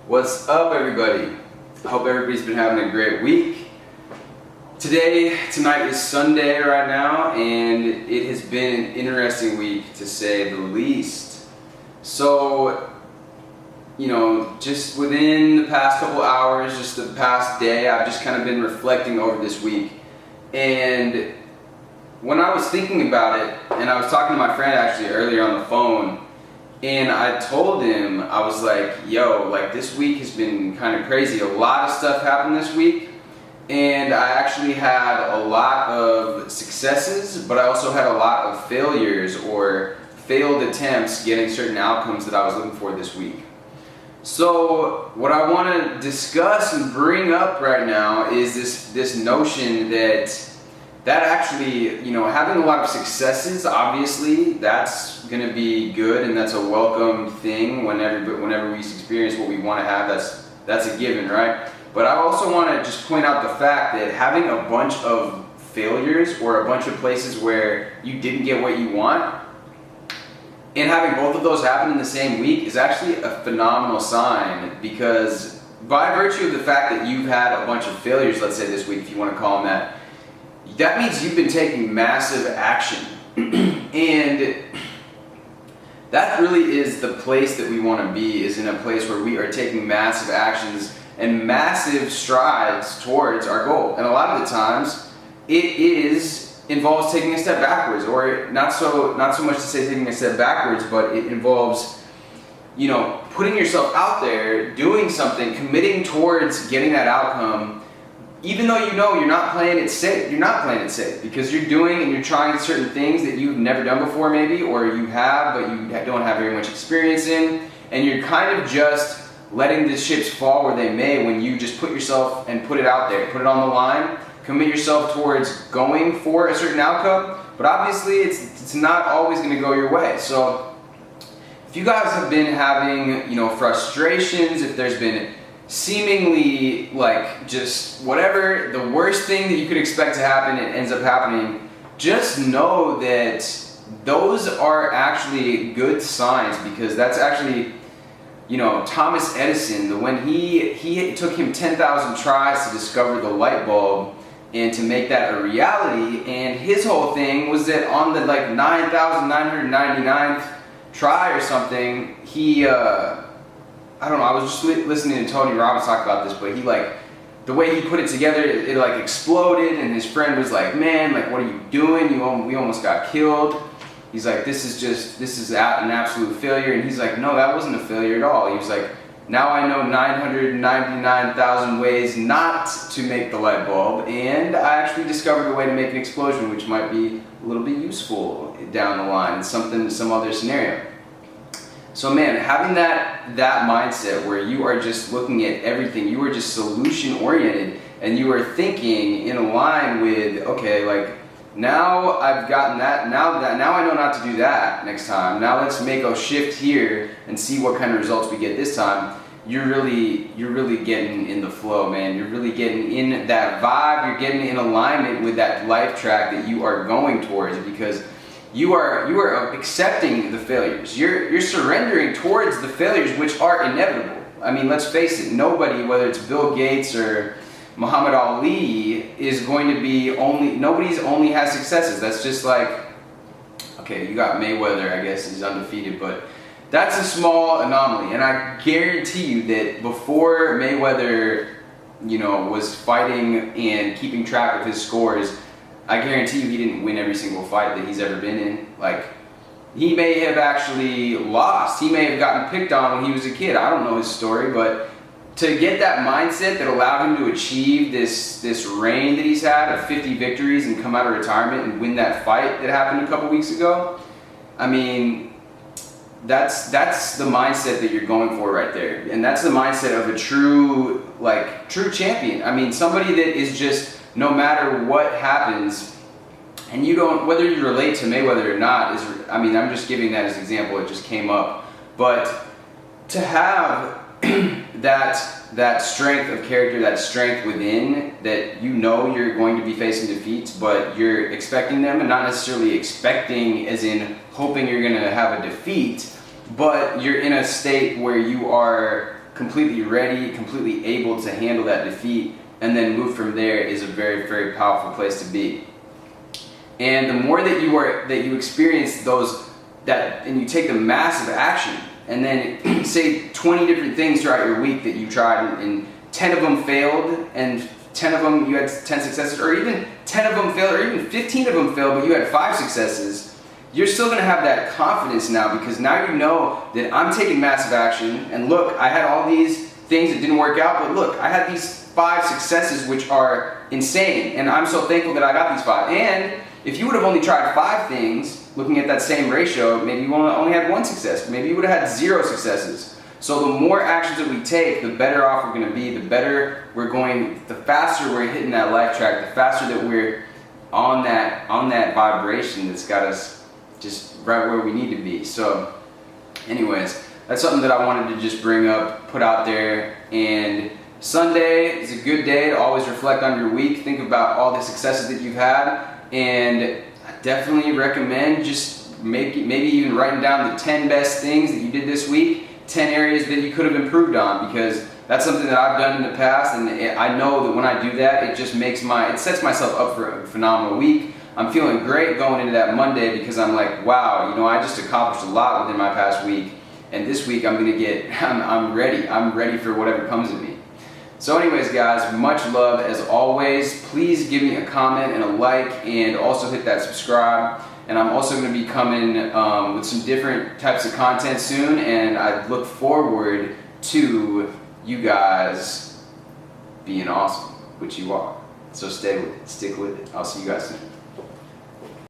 What's up, everybody? Hope everybody's been having a great week. Tonight is Sunday right now, and it has been an interesting week to say the least. So, just within the past couple hours, just the past day, I've just kind of been reflecting over this week. And when I was thinking about it, and I was talking to my friend actually earlier on the phone, and I told him, I was like, this week has been kind of crazy. A lot of stuff happened this week, and I actually had a lot of successes, but I also had a lot of failures or failed attempts getting certain outcomes that I was looking for this week. So what I want to discuss and bring up right now is this notion that actually, having a lot of successes, obviously, that's going to be good, and that's a welcome thing whenever we experience what we want to have. That's a given, right? But I also want to just point out the fact that having a bunch of failures or a bunch of places where you didn't get what you want, and having both of those happen in the same week is actually a phenomenal sign, because by virtue of the fact that you've had a bunch of failures, let's say this week, if you want to call them that means you've been taking massive action. And that really is the place that we want to be, is in a place where we are taking massive actions and massive strides towards our goal. And a lot of the times it involves taking a step backwards, or not so much to say taking a step backwards, but it involves putting yourself out there, doing something, committing towards getting that outcome. Even though you're not playing it safe, because you're doing and you're trying certain things that you've never done before maybe, or you have but you don't have very much experience in, and you're kind of just letting the chips fall where they may when you just put yourself and put it out there, put it on the line, commit yourself towards going for a certain outcome. But obviously it's not always going to go your way. So if you guys have been having frustrations, if there's been seemingly just whatever the worst thing that you could expect to happen, it ends up happening, just know that those are actually good signs, because that's actually, Thomas Edison, when he took him 10,000 tries to discover the light bulb and to make that a reality, and his whole thing was that on the 9,999th try or something, I don't know, I was just listening to Tony Robbins talk about this, but the way he put it together, it exploded, and his friend was like, man, what are you doing? We almost got killed. He's like, this is an absolute failure. And he's like, no, that wasn't a failure at all. He was like, now I know 999,000 ways not to make the light bulb, and I actually discovered a way to make an explosion, which might be a little bit useful down the line in some other scenario. So man, having that mindset where you are just looking at everything, you are just solution oriented, and you are thinking in line with, okay, now I've gotten that, now I know not to do that next time. Now let's make a shift here and see what kind of results we get this time. You're really getting in the flow, man. You're really getting in that vibe. You're getting in alignment with that life track that you are going towards, because you are accepting the failures. You're surrendering towards the failures, which are inevitable. I mean, let's face it, nobody, whether it's Bill Gates or Muhammad Ali, is going to be nobody's only has successes. That's just okay, you got Mayweather, I guess he's undefeated, but that's a small anomaly. And I guarantee you that before Mayweather, was fighting and keeping track of his scores, I guarantee you he didn't win every single fight that he's ever been in. He may have actually lost. He may have gotten picked on when he was a kid. I don't know his story, but to get that mindset that allowed him to achieve this reign that he's had of 50 victories and come out of retirement and win that fight that happened a couple weeks ago, I mean, that's the mindset that you're going for right there. And that's the mindset of a true champion. I mean, somebody that is just, no matter what happens, and whether you relate to Mayweather or not, I'm just giving that as an example, it just came up. But to have that strength of character, that strength within, that you're going to be facing defeats, but you're expecting them, and not necessarily expecting as in hoping you're going to have a defeat, but you're in a state where you are completely ready, completely able to handle that defeat, and then move from there is a very, very powerful place to be. And the more that you experience and you take the massive action, and then say 20 different things throughout your week that you tried, and 10 of them failed, and 10 of them you had 10 successes, or even 10 of them failed, or even 15 of them failed, but you had 5 successes, you're still going to have that confidence now, because now you know that I'm taking massive action, and look, I had all these things that didn't work out, but look, I had these 5 successes which are insane, and I'm so thankful that I got these 5. And if you would have only tried 5 things, looking at that same ratio, maybe you only had 1 success, maybe you would have had 0 successes. So the more actions that we take, the better off we're going to be, the faster we're hitting that life track, the faster that we're on that vibration that's got us just right where we need to be. So anyways, that's something that I wanted to just bring up, put out there. And Sunday is a good day to always reflect on your week, think about all the successes that you've had, and I definitely recommend just maybe even writing down the 10 best things that you did this week, 10 areas that you could have improved on, because that's something that I've done in the past, and I know that when I do that, it sets myself up for a phenomenal week. I'm feeling great going into that Monday, because I'm like, wow, I just accomplished a lot within my past week, and this week I'm ready for whatever comes at me. So anyways, guys, much love as always. Please give me a comment and a like, and also hit that subscribe. And I'm also going to be coming with some different types of content soon, and I look forward to you guys being awesome, which you are. So stick with it. I'll see you guys soon.